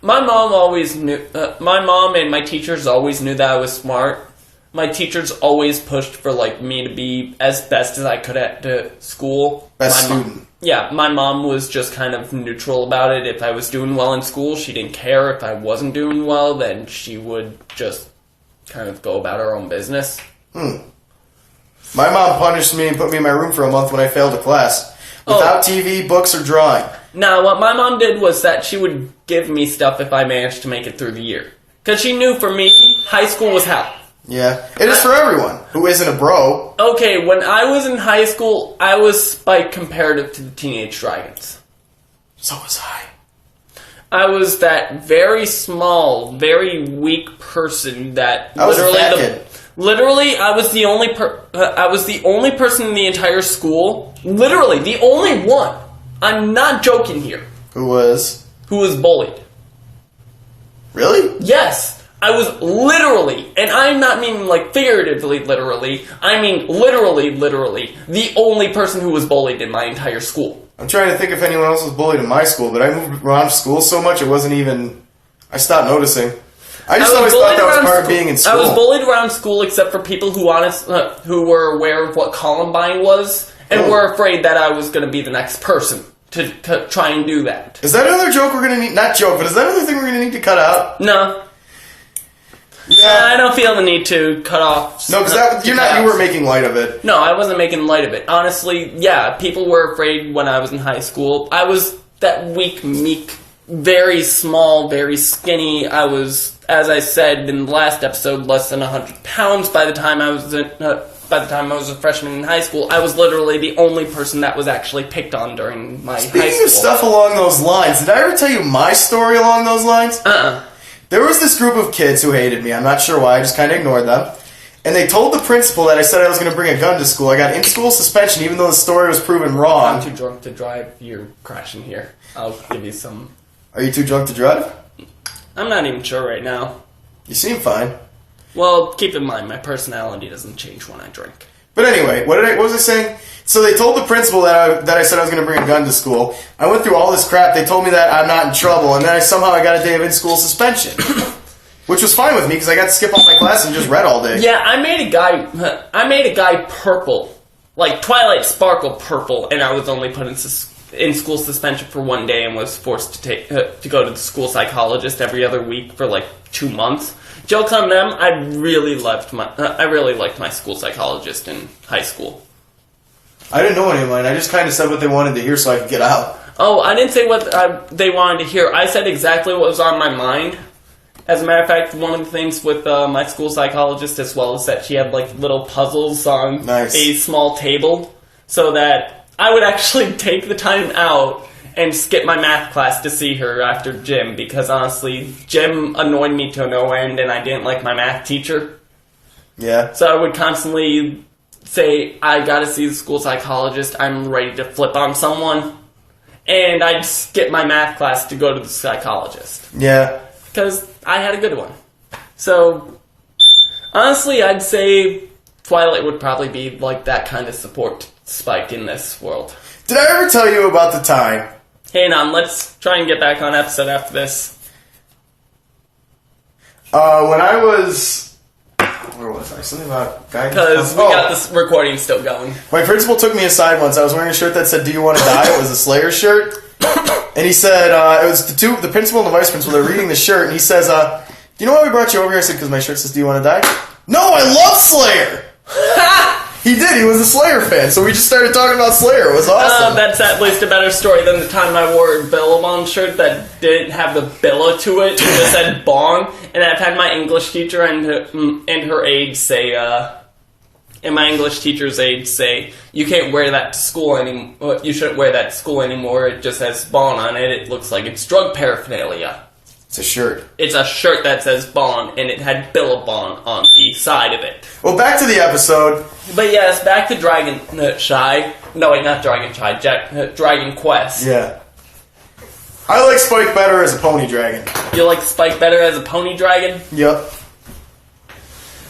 [SPEAKER 1] My mom always knew, my mom and my teachers always knew that I was smart. My teachers always pushed for, like, me to be as best as I could at school.
[SPEAKER 2] Best student.
[SPEAKER 1] Yeah, my mom was just kind of neutral about it. If I was doing well in school, she didn't care. If I wasn't doing well, then she would just kind of go about her own business.
[SPEAKER 2] My mom punished me and put me in my room for a month when I failed a class. Without TV, books, or drawing.
[SPEAKER 1] Now, what my mom did was that she would give me stuff if I managed to make it through the year. Because she knew for me, high school was hell.
[SPEAKER 2] Yeah. It is for everyone who isn't a bro.
[SPEAKER 1] Okay, when I was in high school, I was Spike comparative to the Teenage Dragons.
[SPEAKER 2] So was I.
[SPEAKER 1] I was that very small, very weak person that
[SPEAKER 2] I was a fat kid.
[SPEAKER 1] Literally, I was the only person in the entire school. Literally, the only one. I'm not joking here.
[SPEAKER 2] Who was?
[SPEAKER 1] Who was bullied?
[SPEAKER 2] Really?
[SPEAKER 1] Yes. I was literally, and I'm not meaning like figuratively literally, I mean literally the only person who was bullied in my entire school.
[SPEAKER 2] I'm trying to think if anyone else was bullied in my school, but I moved around school so much it wasn't even... I stopped noticing. I just always thought that was part of being in school.
[SPEAKER 1] I was bullied around school except for people who who were aware of what Columbine was and were afraid that I was going to be the next person to try and do that.
[SPEAKER 2] Is that another joke we're going to need... Not joke, but is that another thing we're going to need to cut out?
[SPEAKER 1] No.
[SPEAKER 2] Yeah.
[SPEAKER 1] I don't feel the need to cut off.
[SPEAKER 2] No, because you were making light of it.
[SPEAKER 1] No, I wasn't making light of it. Honestly, yeah, people were afraid when I was in high school. I was that weak, meek, very small, very skinny. I was, as I said in the last episode, less than 100 pounds by the time I was a freshman in high school. I was literally the only person that was actually picked on during my high school.
[SPEAKER 2] Speaking of stuff along those lines, did I ever tell you my story along those lines? There was this group of kids who hated me. I'm not sure why. I just kind of ignored them. And they told the principal that I said I was going to bring a gun to school. I got in-school suspension even though the story was proven wrong.
[SPEAKER 1] I'm too drunk to drive. You're crashing here. I'll give you some...
[SPEAKER 2] Are you too drunk to drive?
[SPEAKER 1] I'm not even sure right now.
[SPEAKER 2] You seem fine.
[SPEAKER 1] Well, keep in mind, my personality doesn't change when I drink.
[SPEAKER 2] But anyway, what was I saying? So they told the principal that I said I was going to bring a gun to school. I went through all this crap. They told me that I'm not in trouble, and then somehow I got a day of in-school suspension, which was fine with me because I got to skip all my class and just read all day.
[SPEAKER 1] Yeah, I made a guy purple, like Twilight Sparkle purple, and I was only put in school suspension for one day and was forced to go to the school psychologist every other week for like 2 months. Joke on them. I really liked my school psychologist in high school.
[SPEAKER 2] I didn't know any of mine. I just kind of said what they wanted to hear so I could get out.
[SPEAKER 1] Oh, I didn't say what they wanted to hear. I said exactly what was on my mind. As a matter of fact, one of the things with my school psychologist as well is that she had like little puzzles on a small table so that I would actually take the time out and skip my math class to see her after gym because honestly, gym annoyed me to no end and I didn't like my math teacher.
[SPEAKER 2] Yeah.
[SPEAKER 1] So I would constantly say, I gotta see the school psychologist, I'm ready to flip on someone. And I'd skip my math class to go to the psychologist.
[SPEAKER 2] Yeah.
[SPEAKER 1] Because I had a good one. So, honestly, I'd say Twilight would probably be like that kind of support Spike in this world.
[SPEAKER 2] Did I ever tell you about the time?
[SPEAKER 1] Hang on, let's try and get back on episode after this.
[SPEAKER 2] When I was... Where was I? Something about guidance?
[SPEAKER 1] Because we got this recording still going.
[SPEAKER 2] My principal took me aside once. I was wearing a shirt that said, "Do you want to die?" It was a Slayer shirt. And he said, it was the principal and the vice principal, they're reading the shirt, and he says, do you know why we brought you over here? I said, because my shirt says, "Do you want to die?" No, I love Slayer! He did, he was a Slayer fan, so we just started talking about Slayer. It was awesome.
[SPEAKER 1] That's at least a better story than the time I wore a Billabong shirt that didn't have the Billa to it, it just said Bong, and I've had my English teacher and her aide say, and my English teacher's aide say, you can't wear that to school anymore. You shouldn't wear that to school anymore. It just has Bond on it. It looks like it's drug paraphernalia.
[SPEAKER 2] It's a shirt.
[SPEAKER 1] It's a shirt that says Bond, and it had Billabong on the side of it.
[SPEAKER 2] Well, back to the episode.
[SPEAKER 1] But yes, back to Dragon Shy. No, wait, not Dragon Shy. Dragon Quest.
[SPEAKER 2] Yeah. I like Spike better as a pony dragon.
[SPEAKER 1] You like Spike better as a pony dragon?
[SPEAKER 2] Yep.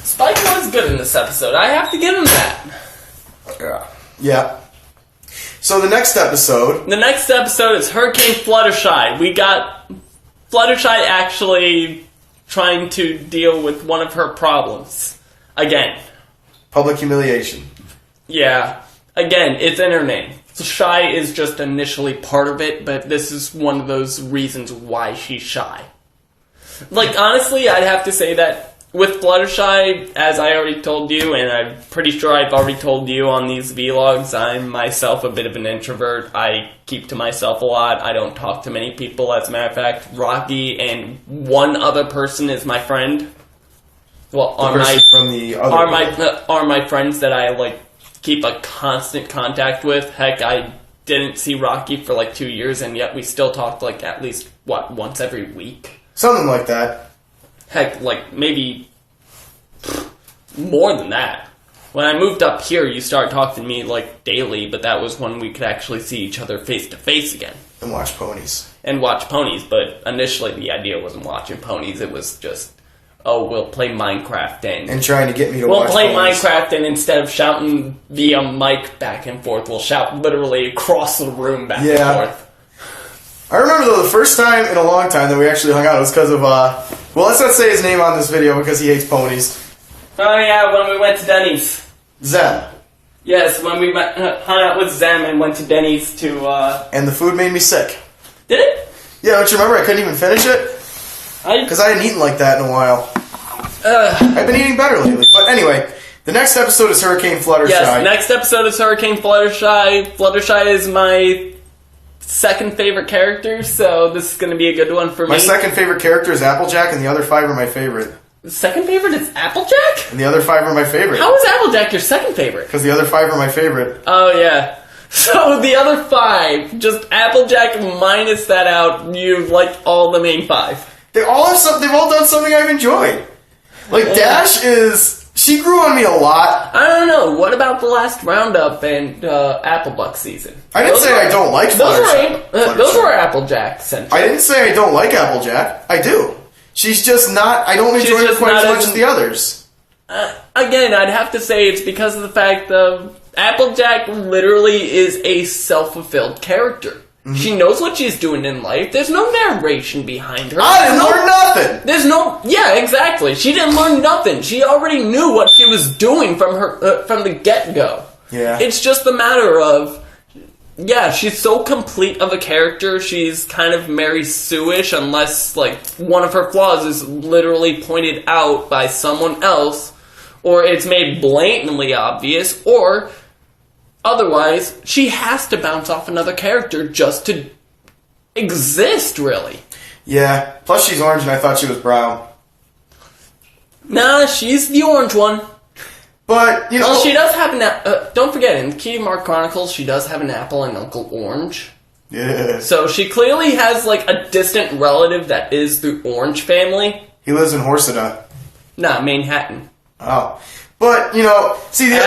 [SPEAKER 1] Spike was good in this episode. I have to give him that.
[SPEAKER 2] Yeah. So the next episode...
[SPEAKER 1] The next episode is Hurricane Fluttershy. We got Fluttershy actually trying to deal with one of her problems. Again.
[SPEAKER 2] Public humiliation.
[SPEAKER 1] Yeah. Again, it's in her name. Shy is just initially part of it, but this is one of those reasons why she's shy. Like, honestly, I'd have to say that with Fluttershy, as I already told you, and I'm pretty sure I've already told you on these vlogs, I'm myself a bit of an introvert. I keep to myself a lot. I don't talk to many people. As a matter of fact, Rocky and one other person is my friend. Well, are my friends that I like keep a constant contact with. Heck, I didn't see Rocky for like 2 years, and yet we still talked like at least once every week.
[SPEAKER 2] Something like that.
[SPEAKER 1] Heck, like, maybe more than that. When I moved up here, you started talking to me, like, daily, but that was when we could actually see each other face-to-face again.
[SPEAKER 2] And watch ponies.
[SPEAKER 1] And watch ponies, but initially the idea wasn't watching ponies, it was just, oh, we'll play Minecraft
[SPEAKER 2] and trying to get me to watch ponies.
[SPEAKER 1] We'll play Minecraft, and instead of shouting via mic back and forth, we'll shout literally across the room back and forth.
[SPEAKER 2] I remember, though, the first time in a long time that we actually hung out was because of, well, let's not say his name on this video because he hates ponies.
[SPEAKER 1] Oh, yeah, when we went to Denny's.
[SPEAKER 2] Zem.
[SPEAKER 1] Yes, when we hung out with Zem and went to Denny's to,
[SPEAKER 2] And the food made me sick.
[SPEAKER 1] Did it?
[SPEAKER 2] Yeah, don't you remember I couldn't even finish it? Because I hadn't eaten like that in a while. I've been eating better lately. But anyway, the next episode is Hurricane Fluttershy.
[SPEAKER 1] Yes, next episode is Hurricane Fluttershy. Fluttershy is my second favorite character, so this is going to be a good one for me.
[SPEAKER 2] My second favorite character is Applejack, and the other 5 are my favorite.
[SPEAKER 1] The second favorite is Applejack?
[SPEAKER 2] And the other 5 are my favorite.
[SPEAKER 1] How is Applejack your second favorite?
[SPEAKER 2] Because the other 5 are my favorite.
[SPEAKER 1] Oh, yeah. So the other 5, just Applejack minus that out, you like all the main 5.
[SPEAKER 2] They've all done something I've enjoyed. Like, Dash is... She grew on me a lot.
[SPEAKER 1] I don't know. What about the last Roundup and Applebuck season?
[SPEAKER 2] I didn't say I don't like Fluttershy.
[SPEAKER 1] Those were Applejack centric.
[SPEAKER 2] I didn't say I don't like Applejack. I do. She's just not... I don't enjoy her quite as much as the others.
[SPEAKER 1] Again, I'd have to say it's because of the fact that Applejack literally is a self-fulfilled character. Mm-hmm. She knows what she's doing in life. There's no narration behind her.
[SPEAKER 2] I didn't learn nothing.
[SPEAKER 1] There's no... Yeah, exactly. She didn't learn nothing. She already knew what she was doing from the get-go.
[SPEAKER 2] Yeah.
[SPEAKER 1] It's just the matter of... Yeah, she's so complete of a character. She's kind of Mary Sue-ish unless, like, one of her flaws is literally pointed out by someone else, or it's made blatantly obvious, or... Otherwise, she has to bounce off another character just to exist, really.
[SPEAKER 2] Yeah. Plus, she's orange, and I thought she was brown.
[SPEAKER 1] Nah, she's the orange one.
[SPEAKER 2] But, you know...
[SPEAKER 1] Well, she does have an... don't forget, in Kingdom Hearts Chronicles, she does have an apple and Uncle Orange.
[SPEAKER 2] Yeah.
[SPEAKER 1] So she clearly has, like, a distant relative that is the Orange family.
[SPEAKER 2] He lives in Horseda.
[SPEAKER 1] Nah, Manhattan.
[SPEAKER 2] Oh. But, you know, see...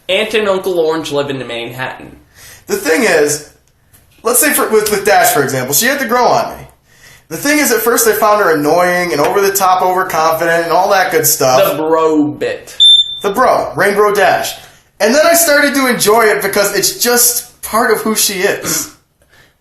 [SPEAKER 1] Aunt and Uncle Orange live in Manhattan.
[SPEAKER 2] The thing is, let's say with Dash, for example, she had to grow on me. The thing is, at first I found her annoying and over-the-top, overconfident, and all that good stuff.
[SPEAKER 1] The bro bit.
[SPEAKER 2] The bro, Rainbow Dash. And then I started to enjoy it because it's just part of who she is.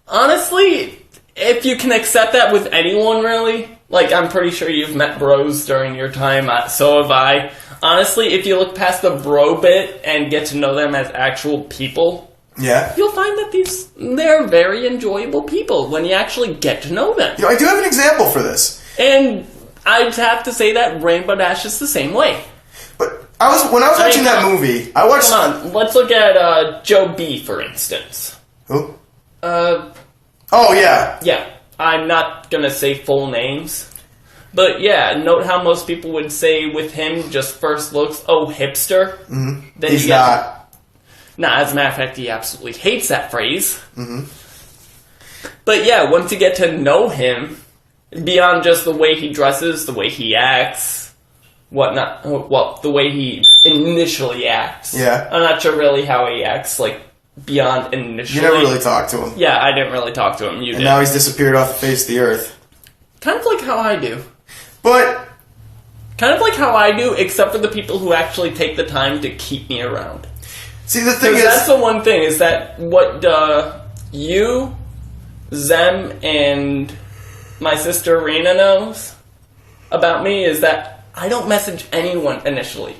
[SPEAKER 1] Honestly, if you can accept that with anyone, really, like, I'm pretty sure you've met bros during your time, so have I. Honestly, if you look past the bro bit and get to know them as actual people,
[SPEAKER 2] yeah,
[SPEAKER 1] you'll find that they're very enjoyable people when you actually get to know them.
[SPEAKER 2] You know, I do have an example for this.
[SPEAKER 1] And I'd have to say that Rainbow Dash is the same way.
[SPEAKER 2] But when I was watching that movie, I watched...
[SPEAKER 1] Come on, let's look at Joe B, for instance.
[SPEAKER 2] Who?
[SPEAKER 1] Oh,
[SPEAKER 2] yeah.
[SPEAKER 1] Yeah, I'm not gonna say full names. But yeah, note how most people would say with him, just first looks, oh, hipster.
[SPEAKER 2] Mm-hmm.
[SPEAKER 1] Then
[SPEAKER 2] He's not.
[SPEAKER 1] Nah, as a matter of fact, he absolutely hates that phrase.
[SPEAKER 2] Mm-hmm.
[SPEAKER 1] But yeah, once you get to know him, beyond just the way he dresses, the way he acts, whatnot, well, the way he initially acts.
[SPEAKER 2] Yeah.
[SPEAKER 1] I'm not sure really how he acts, like, beyond initially.
[SPEAKER 2] You never really talked to him.
[SPEAKER 1] Yeah, I didn't really talk to him. You did.
[SPEAKER 2] And now he's disappeared off the face of the earth.
[SPEAKER 1] Kind of like how I do.
[SPEAKER 2] But...
[SPEAKER 1] Kind of like how I do, except for the people who actually take the time to keep me around.
[SPEAKER 2] See, the thing is...
[SPEAKER 1] That's the one thing, is that what you, Zem, and my sister Rena knows about me is that I don't message anyone initially.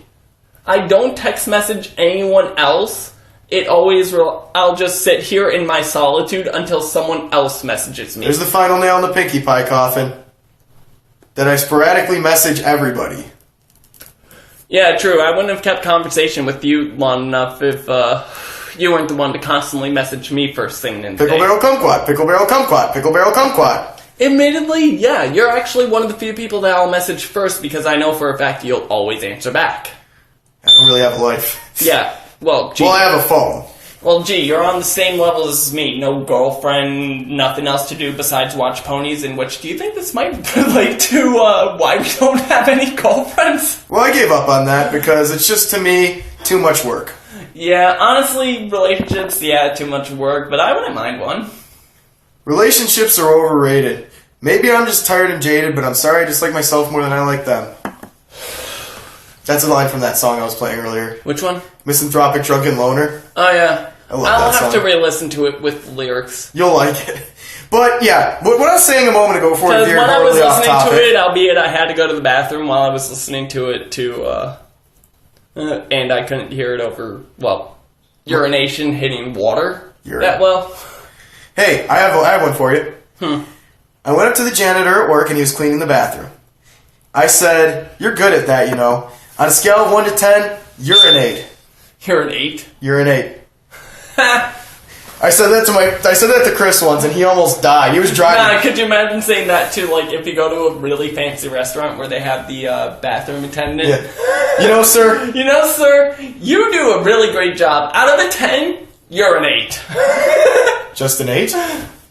[SPEAKER 1] I don't text message anyone else. It always I'll just sit here in my solitude until someone else messages me.
[SPEAKER 2] There's the final nail in the Pinkie Pie coffin. That I sporadically message everybody.
[SPEAKER 1] Yeah, true. I wouldn't have kept conversation with you long enough if you weren't the one to constantly message me first thing in the
[SPEAKER 2] Pickle
[SPEAKER 1] day.
[SPEAKER 2] barrel kumquat, pickle barrel kumquat, pickle barrel kumquat.
[SPEAKER 1] Admittedly, yeah, you're actually one of the few people that I'll message first because I know for a fact you'll always answer back.
[SPEAKER 2] I don't really have a life.
[SPEAKER 1] Yeah, well, gee.
[SPEAKER 2] Well, I have a phone.
[SPEAKER 1] Well, gee, you're on the same level as me. No girlfriend, nothing else to do besides watch ponies, in which, do you think this might relate to why we don't have any girlfriends?
[SPEAKER 2] Well, I gave up on that because it's just, to me, too much work.
[SPEAKER 1] Yeah, honestly, relationships, yeah, too much work, but I wouldn't mind one.
[SPEAKER 2] Relationships are overrated. Maybe I'm just tired and jaded, but I'm sorry I dislike myself more than I like them. That's a line from that song I was playing earlier.
[SPEAKER 1] Which one?
[SPEAKER 2] Misanthropic Drunken Loner.
[SPEAKER 1] Oh, yeah.
[SPEAKER 2] I'll
[SPEAKER 1] have to re-listen to it with the lyrics.
[SPEAKER 2] You'll like it. But, yeah, what I was saying a moment ago before we
[SPEAKER 1] Because
[SPEAKER 2] veered
[SPEAKER 1] when I was
[SPEAKER 2] horribly off
[SPEAKER 1] listening
[SPEAKER 2] topic...
[SPEAKER 1] to it, albeit I had to go to the bathroom while I was listening to it and I couldn't hear it over, well, urination hitting water that well.
[SPEAKER 2] Hey, I have one for you. I went up to the janitor at work and he was cleaning the bathroom. I said, "You're good at that, you know. On a scale of 1 to 10, you're an 8.
[SPEAKER 1] You're an 8?
[SPEAKER 2] You're an 8. I said that to Chris once, and he almost died. He was driving.
[SPEAKER 1] Nah, could you imagine saying that to, like, if you go to a really fancy restaurant where they have the bathroom attendant?
[SPEAKER 2] Yeah. You know, sir,
[SPEAKER 1] you do a really great job. Out of a 10, you're an 8.
[SPEAKER 2] Just an 8?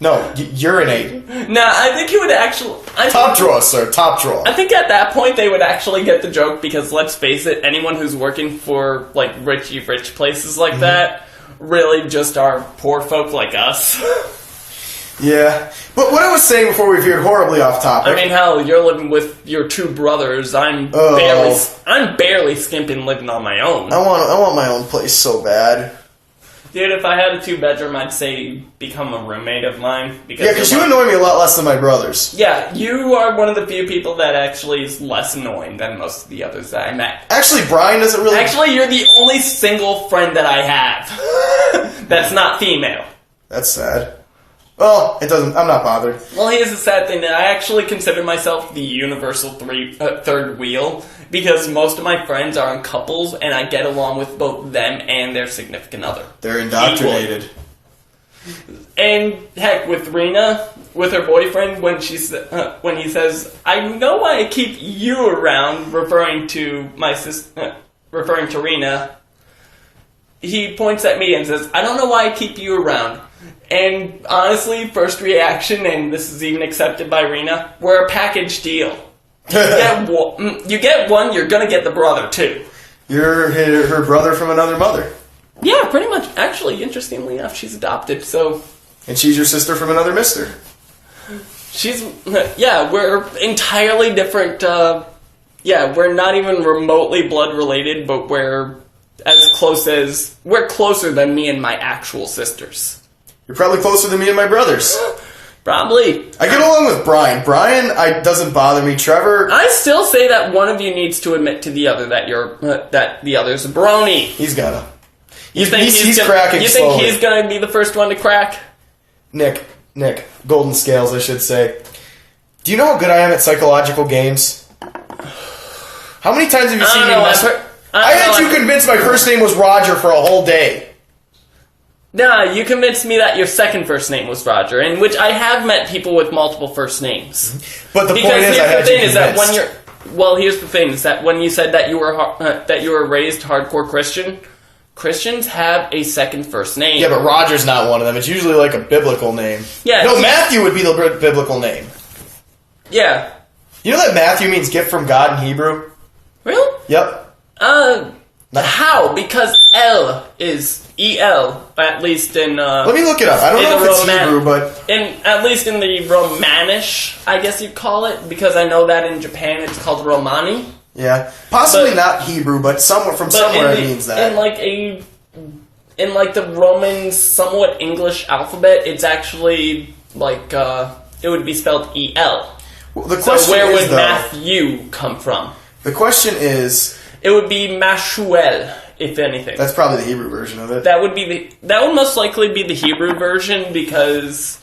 [SPEAKER 2] No, you're an 8.
[SPEAKER 1] Nah, I think he would actually...
[SPEAKER 2] Top drawer, sir. Top drawer.
[SPEAKER 1] I think at that point they would actually get the joke because, let's face it, anyone who's working for, like, rich places like that really just are poor folk like us.
[SPEAKER 2] Yeah. But what I was saying before we veered horribly off topic...
[SPEAKER 1] I mean, hell, you're living with your 2 brothers. I'm barely skimping living on my own.
[SPEAKER 2] I want my own place so bad.
[SPEAKER 1] Dude, if I had a 2-bedroom, I'd say become a roommate of mine.
[SPEAKER 2] Because you annoy me a lot less than my brothers.
[SPEAKER 1] Yeah, you are one of the few people that actually is less annoying than most of the others that I met.
[SPEAKER 2] Actually, Brian doesn't really...
[SPEAKER 1] Actually, you're the only single friend that I have that's not female.
[SPEAKER 2] That's sad. Well, it doesn't. I'm not bothered.
[SPEAKER 1] Well, here's the sad thing. I actually consider myself the universal third wheel because most of my friends are in couples, and I get along with both them and their significant other.
[SPEAKER 2] They're indoctrinated.
[SPEAKER 1] And heck, with Rena, with her boyfriend, when he says, "I know why I keep you around," referring to my sister, referring to Rena, he points at me and says, "I don't know why I keep you around." And honestly, first reaction, and this is even accepted by Rena, we're a package deal. You get one, you're gonna get the brother too.
[SPEAKER 2] You're her brother from another mother.
[SPEAKER 1] Yeah, pretty much. Actually, interestingly enough, she's adopted, so...
[SPEAKER 2] And she's your sister from another mister.
[SPEAKER 1] We're entirely different, we're not even remotely blood related, but we're closer than me and my actual sisters.
[SPEAKER 2] You're probably closer than me and my brothers.
[SPEAKER 1] Probably.
[SPEAKER 2] I get along with Brian. Brian doesn't bother me. Trevor...
[SPEAKER 1] I still say that one of you needs to admit to the other that the other's a brony.
[SPEAKER 2] He's gotta.
[SPEAKER 1] You think he's
[SPEAKER 2] cracking slowly.
[SPEAKER 1] You think he's gonna be the first one to crack?
[SPEAKER 2] Nick, Golden Scales, I should say. Do you know how good I am at psychological games? How many times have you seen me mess... I had you convinced my first name was Roger for a whole day.
[SPEAKER 1] Nah, you convinced me that your second first name was Roger, in which I have met people with multiple first names.
[SPEAKER 2] But the point is, I had you convinced.
[SPEAKER 1] Here's the thing: is that when you said that you were raised hardcore Christian, Christians have a second first name.
[SPEAKER 2] Yeah, but Roger's not one of them. It's usually like a biblical name.
[SPEAKER 1] Yeah.
[SPEAKER 2] No, Matthew would be the biblical name.
[SPEAKER 1] Yeah.
[SPEAKER 2] You know that Matthew means gift from God in Hebrew?
[SPEAKER 1] Really?
[SPEAKER 2] Yep.
[SPEAKER 1] How? Because L is E-L, at least in...
[SPEAKER 2] Let me look it up. I don't know if it's Hebrew, but...
[SPEAKER 1] At least in the Romanish, I guess you'd call it, because I know that in Japan it's called Romani.
[SPEAKER 2] Yeah. Possibly not Hebrew, but somewhere it means that.
[SPEAKER 1] In the Roman, somewhat English alphabet, it's actually like, it would be spelled E-L.
[SPEAKER 2] Well, the question
[SPEAKER 1] so where
[SPEAKER 2] is,
[SPEAKER 1] would Matthew come from?
[SPEAKER 2] The question is...
[SPEAKER 1] It would be Mashuel, if anything.
[SPEAKER 2] That's probably the Hebrew version of it.
[SPEAKER 1] That would most likely be the Hebrew version because...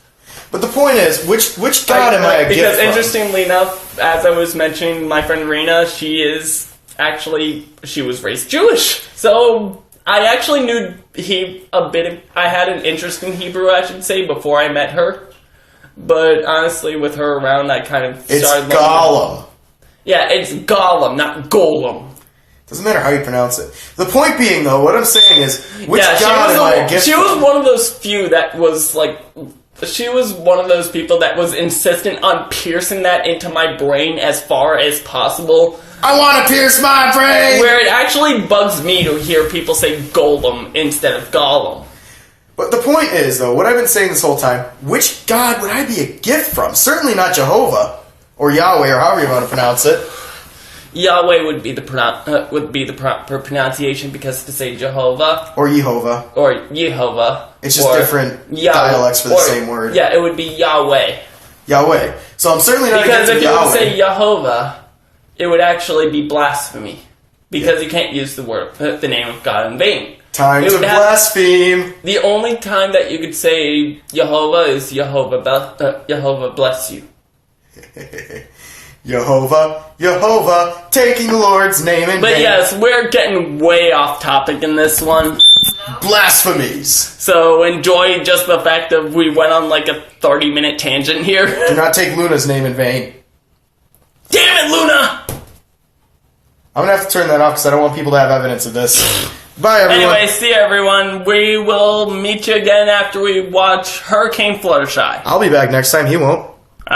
[SPEAKER 2] But the point is, which God am I a gift
[SPEAKER 1] Because
[SPEAKER 2] from?
[SPEAKER 1] interestingly enough, as I was mentioning, my friend Rena, she was raised Jewish. So I actually knew I had an interest in Hebrew, I should say, before I met her. But honestly, with her around, I kind of started...
[SPEAKER 2] It's Gollum.
[SPEAKER 1] Yeah, it's Gollum, not Golem.
[SPEAKER 2] Doesn't matter how you pronounce it. The point being, though, what I'm saying is, which God am I a gift
[SPEAKER 1] She
[SPEAKER 2] from?
[SPEAKER 1] was one of those few that was like... She was one of those people that was insistent on piercing that into my brain as far as possible.
[SPEAKER 2] I want to pierce my brain!
[SPEAKER 1] Where it actually bugs me to hear people say Golem instead of Gollum.
[SPEAKER 2] But the point is, though, what I've been saying this whole time, which God would I be a gift from? Certainly not Jehovah, or Yahweh, or however you want to pronounce it.
[SPEAKER 1] Yahweh would be the proper pronunciation, because to say Jehovah
[SPEAKER 2] or Yehovah
[SPEAKER 1] it's
[SPEAKER 2] just different dialects for the same word.
[SPEAKER 1] Yeah, it would be Yahweh.
[SPEAKER 2] Yahweh. So I'm certainly not
[SPEAKER 1] because
[SPEAKER 2] against
[SPEAKER 1] if
[SPEAKER 2] Yahweh.
[SPEAKER 1] you would say Jehovah, it would actually be blasphemy, because you can't use the name of God in vain.
[SPEAKER 2] Time to blaspheme.
[SPEAKER 1] The only time that you could say Jehovah is Jehovah bless you.
[SPEAKER 2] Jehovah, taking the Lord's name in vain.
[SPEAKER 1] But yes, we're getting way off topic in this one.
[SPEAKER 2] Blasphemies. So
[SPEAKER 1] enjoy just the fact that we went on like a 30-minute tangent here.
[SPEAKER 2] Do not take Luna's name in vain.
[SPEAKER 1] Damn it, Luna!
[SPEAKER 2] I'm going to have to turn that off because I don't want people to have evidence of this. Bye, everyone.
[SPEAKER 1] Anyway, see you, everyone. We will meet you again after we watch Hurricane Fluttershy.
[SPEAKER 2] I'll be back next time. He won't.